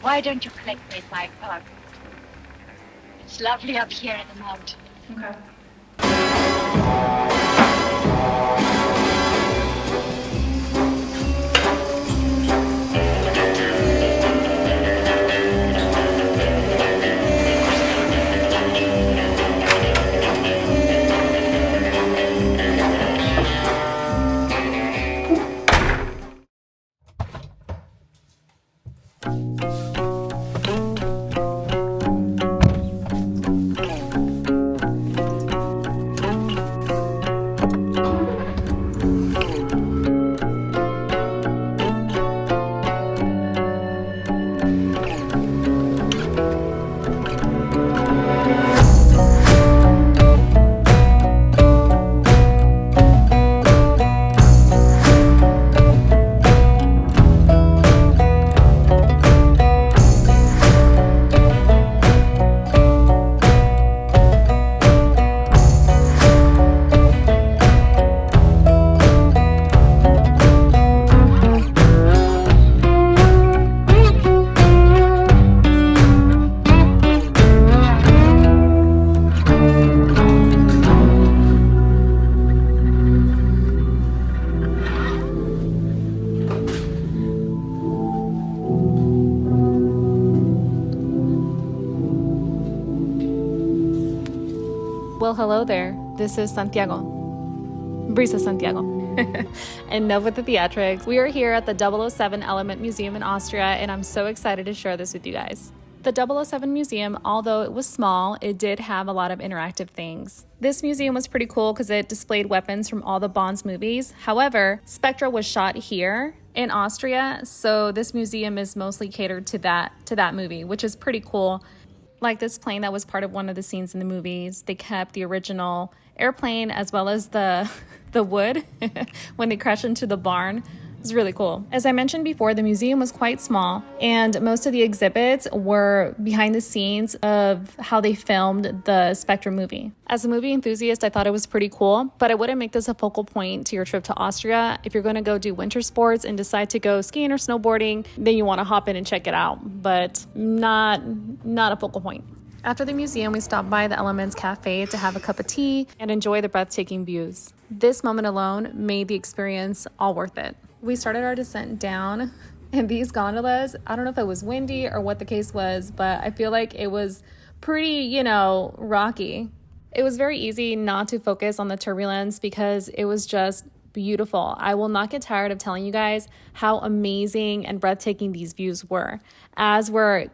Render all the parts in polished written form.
why don't you collect me at my apartment? It's lovely up here in the mountain. Okay. Well, hello there. This is Santiago. Brisa Santiago. Enough with the theatrics. We are here at the 007 Element Museum in Austria, and I'm so excited to share this with you guys. The 007 Museum, although it was small, it did have a lot of interactive things. This museum was pretty cool because it displayed weapons from all the Bond's movies. However, Spectre was shot here in Austria, so this museum is mostly catered to that movie, which is pretty cool. Like this plane that was part of one of the scenes in the movies. They kept the original airplane as well as the wood when they crashed into the barn. It was really cool. As I mentioned before, the museum was quite small, and most of the exhibits were behind the scenes of how they filmed the Spectre movie. As a movie enthusiast, I thought it was pretty cool, but I wouldn't make this a focal point to your trip to Austria. If you're going to go do winter sports and decide to go skiing or snowboarding, then you want to hop in and check it out, but not a focal point. After the museum, we stopped by the Elements Cafe to have a cup of tea and enjoy the breathtaking views. This moment alone made the experience all worth it. We started our descent down, and these gondolas, I don't know if it was windy or what the case was, but I feel like it was pretty, rocky. It was very easy not to focus on the turbulence because it was just beautiful. I will not get tired of telling you guys how amazing and breathtaking these views were. As we're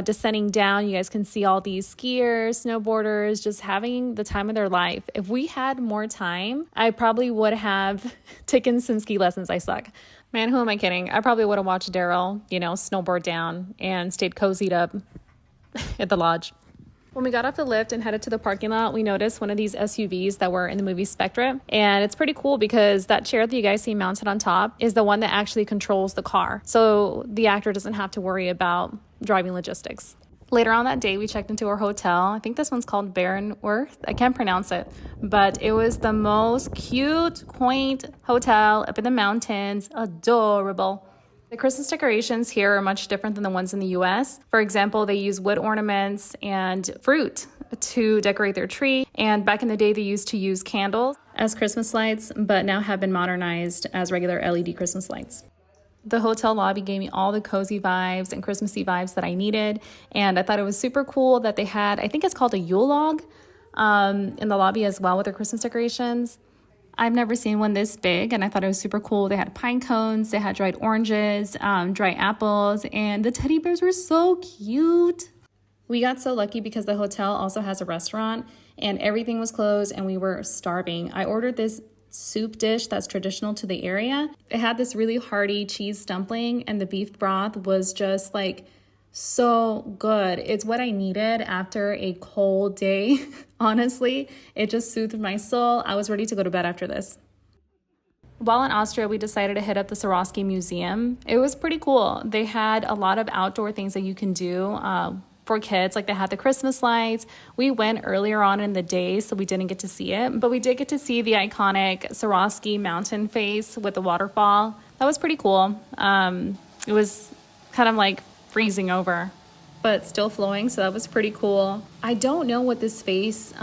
descending down, you guys can see all these skiers, snowboarders, just having the time of their life. If we had more time, I probably would have taken some ski lessons. I suck. Man, who am I kidding? I probably would have watched Daryl, snowboard down and stayed cozied up at the lodge. When we got off the lift and headed to the parking lot, we noticed one of these SUVs that were in the movie Spectre. And it's pretty cool because that chair that you guys see mounted on top is the one that actually controls the car. So the actor doesn't have to worry about driving logistics. Later on that day, we checked into our hotel. I think this one's called Baronworth. I can't pronounce it, but it was the most cute, quaint hotel up in the mountains. Adorable. The Christmas decorations here are much different than the ones in the US. For example, they use wood ornaments and fruit to decorate their tree. And back in the day, they used to use candles as Christmas lights, but now have been modernized as regular LED Christmas lights. The hotel lobby gave me all the cozy vibes and Christmassy vibes that I needed. And I thought it was super cool that they had, I think it's called a Yule log, in the lobby as well with their Christmas decorations. I've never seen one this big, and I thought it was super cool. They had pine cones, they had dried oranges, dry apples, and the teddy bears were so cute. We got so lucky because the hotel also has a restaurant, and everything was closed, and we were starving. I ordered this soup dish that's traditional to the area. It had this really hearty cheese dumpling, and the beef broth was just so good. It's what I needed after a cold day. Honestly, it just soothed my soul. I was ready to go to bed after this. While in Austria, we decided to hit up the Swarovski Museum. It was pretty cool. They had a lot of outdoor things that you can do for kids. Like they had the Christmas lights. We went earlier on in the day, so we didn't get to see it, but we did get to see the iconic Swarovski mountain face with the waterfall. That was pretty cool. It was kind of freezing over, but still flowing, so that was pretty cool. I don't know what this face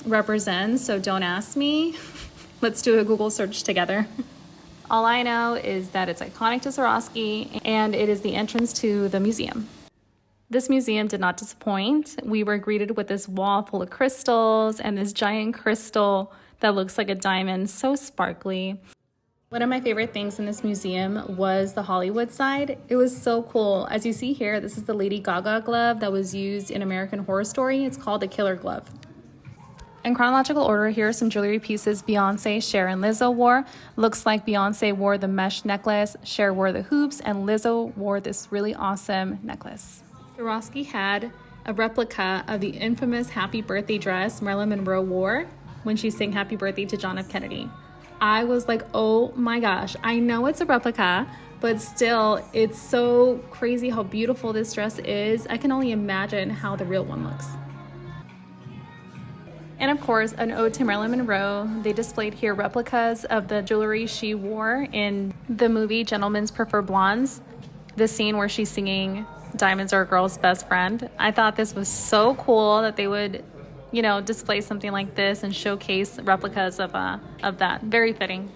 represents, so don't ask me. Let's do a Google search together. All I know is that it's iconic to Swarovski, and it is the entrance to the museum. This museum did not disappoint. We were greeted with this wall full of crystals and this giant crystal that looks like a diamond, so sparkly. One of my favorite things in this museum was the Hollywood side. It was so cool. As you see here, this is the Lady Gaga glove that was used in American Horror Story. It's called the Killer Glove. In chronological order, here are some jewelry pieces Beyonce, Cher, and Lizzo wore. Looks like Beyonce wore the mesh necklace, Cher wore the hoops, and Lizzo wore this really awesome necklace. Swarovski had a replica of the infamous Happy Birthday dress Marilyn Monroe wore when she sang Happy Birthday to John F. Kennedy. I was like, oh my gosh, I know it's a replica, but still, it's so crazy how beautiful this dress is. I can only imagine how the real one looks. And of course, an ode to Marilyn Monroe. They displayed here replicas of the jewelry she wore in the movie Gentlemen's Prefer Blondes, the scene where she's singing Diamonds Are a Girl's Best Friend. I thought this was so cool that they would, display something like this and showcase replicas of that. Very fitting.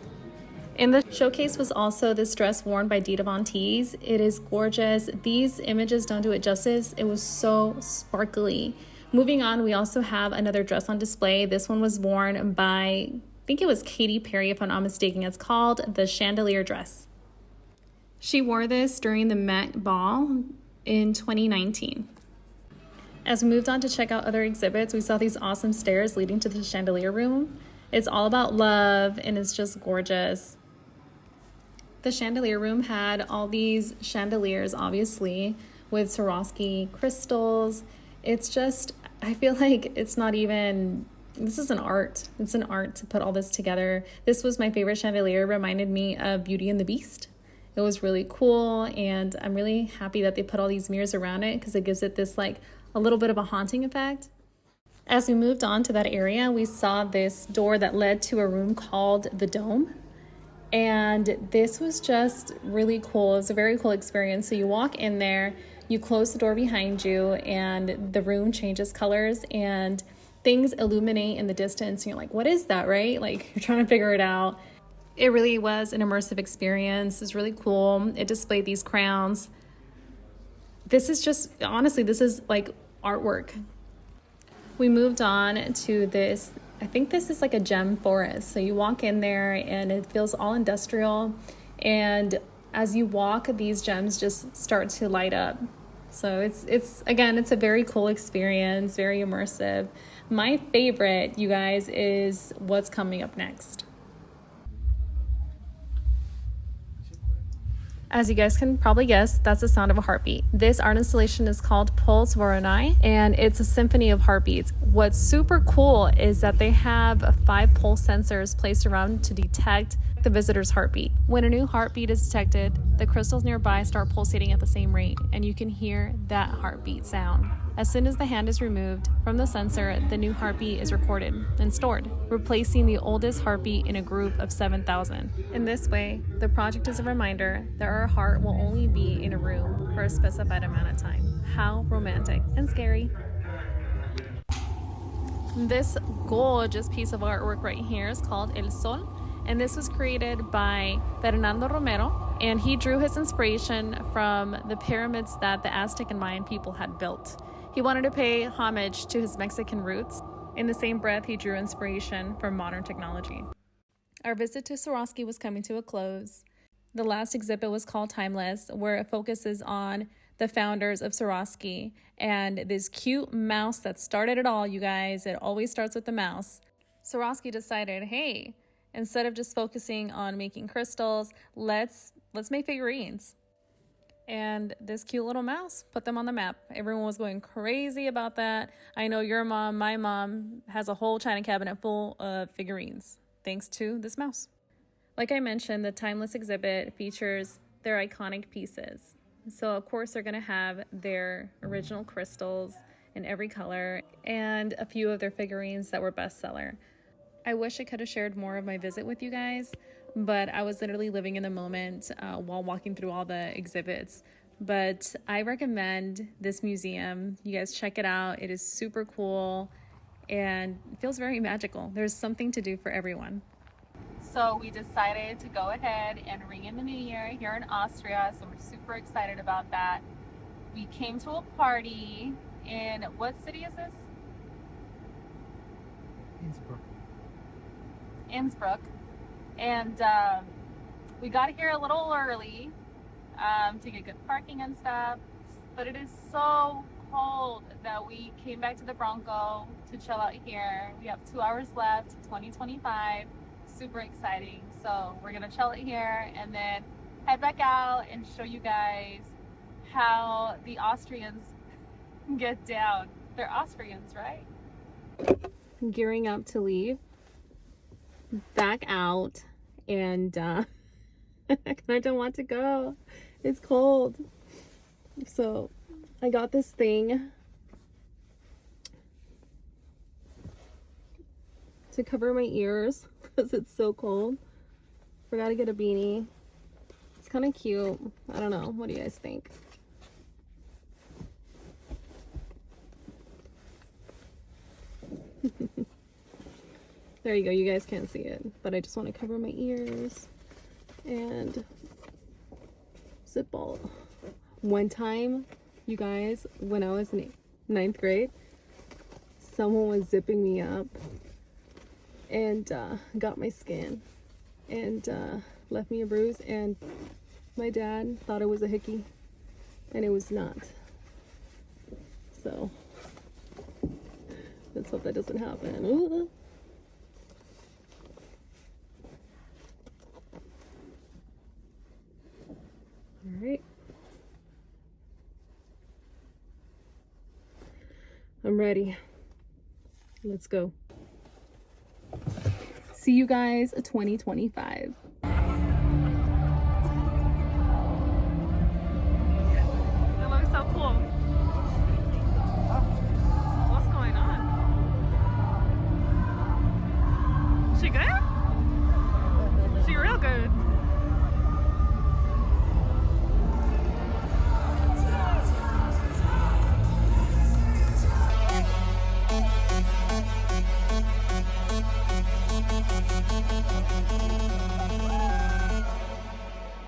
In the showcase was also this dress worn by Dita Von Teese. It is gorgeous. These images don't do it justice. It was so sparkly. Moving on, we also have another dress on display. This one was worn by, I think it was Katy Perry, if I'm not mistaken. It's called the Chandelier Dress. She wore this during the Met Ball in 2019. As we moved on to check out other exhibits, we saw these awesome stairs leading to the chandelier room. It's all about love, and it's just gorgeous. The chandelier room had all these chandeliers, obviously, with Swarovski crystals. It's just, I feel like it's not even, this is an art. It's an art to put all this together. This was my favorite chandelier. It reminded me of Beauty and the Beast. It was really cool, and I'm really happy that they put all these mirrors around it because it gives it this like a little bit of a haunting effect. As we moved on to that area, we saw this door that led to a room called the Dome. And this was just really cool. It was a very cool experience. So you walk in there, you close the door behind you, and the room changes colors and things illuminate in the distance. And you're like, what is that, right? Like, you're trying to figure it out. It really was an immersive experience. It's really cool. It displayed these crowns. This is just, honestly, this is like artwork. We moved on to this, I think this is like a gem forest. So you walk in there and it feels all industrial. And as you walk, these gems just start to light up. So it's again, it's a very cool experience, very immersive. My favorite, you guys, is what's coming up next. As you guys can probably guess, that's the sound of a heartbeat. This art installation is called Pulse Voronoi, and it's a symphony of heartbeats. What's super cool is that they have 5 pulse sensors placed around to detect the visitor's heartbeat. When a new heartbeat is detected, the crystals nearby start pulsating at the same rate, and you can hear that heartbeat sound. As soon as the hand is removed from the sensor, the new heartbeat is recorded and stored, replacing the oldest heartbeat in a group of 7,000. In this way, the project is a reminder that our heart will only be in a room for a specified amount of time. How romantic and scary. This gorgeous piece of artwork right here is called El Sol, and this was created by Fernando Romero, and he drew his inspiration from the pyramids that the Aztec and Mayan people had built. He wanted to pay homage to his Mexican roots. In the same breath, he drew inspiration from modern technology. Our visit to Swarovski was coming to a close. The last exhibit was called Timeless, where it focuses on the founders of Swarovski and this cute mouse that started it all, you guys. It always starts with the mouse. Swarovski decided, hey, instead of just focusing on making crystals, let's make figurines. And this cute little mouse put them on the map. Everyone was going crazy about that. I know your mom, my mom, has a whole china cabinet full of figurines, thanks to this mouse. Like I mentioned, the Timeless exhibit features their iconic pieces. So of course they're gonna have their original crystals in every color and a few of their figurines that were bestseller. I wish I could have shared more of my visit with you guys, but I was literally living in the moment while walking through all the exhibits. but I recommend this museum. You guys check it out. It is super cool and it feels very magical. There's something to do for everyone. So we decided to go ahead and ring in the new year here in Austria. So we're super excited about that. We came to a party in, what city is this? Innsbruck. Innsbruck. And we got here a little early to get good parking and stuff. But it is so cold that we came back to the Bronco to chill out here. We have 2 hours left, 2025. Super exciting. So we're gonna chill it here and then head back out and show you guys how the Austrians get down. They're Austrians, right? Gearing up to leave back out, and I don't want to go. It's cold. So I got this thing to cover my ears because it's so cold. Forgot to get a beanie. It's kind of cute. I don't know. What do you guys think? There you go. You guys can't see it, but I just want to cover my ears and zip ball. One time, you guys, when I was in 9th grade, someone was zipping me up and got my skin and left me a bruise, and my dad thought it was a hickey and it was not. So let's hope that doesn't happen. Ooh. All right, I'm ready. Let's go. See you guys 2025. It looks so cool. What's going on? She good? She real good.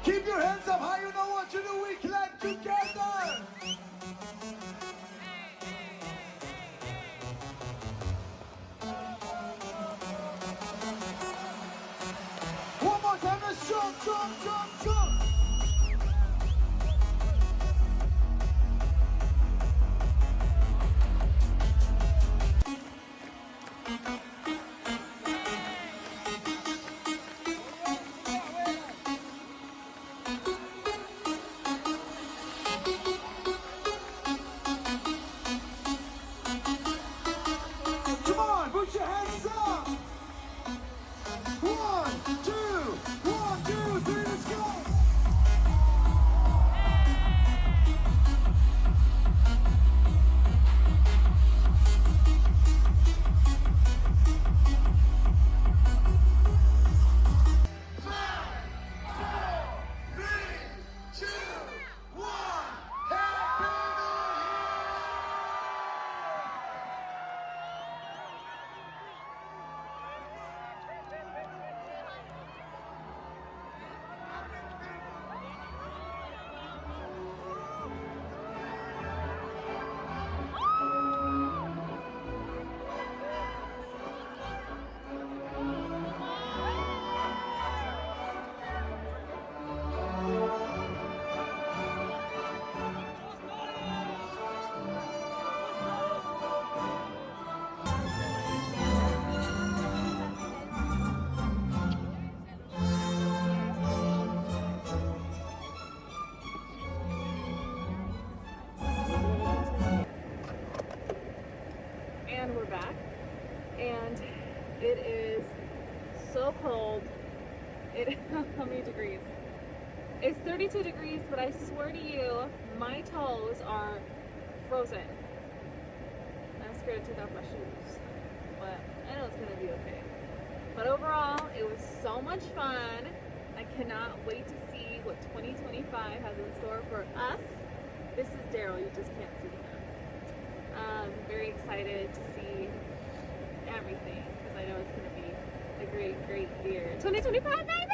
Keep your hands up high, you know what to do, we clap together! One more time, let's jump, jump, jump, jump! Come on, put your hands up! 1, 2, 1, 2, 3, let's go! And we're back, and it is so cold. How many degrees? It's 32 degrees, but I swear to you, my toes are frozen. I'm scared to take off my shoes, but I know it's gonna be okay. But overall, it was so much fun. I cannot wait to see what 2025 has in store for us. barrel, you just can't see him. Very excited to see everything because I know it's going to be a great, great year. 2025, baby!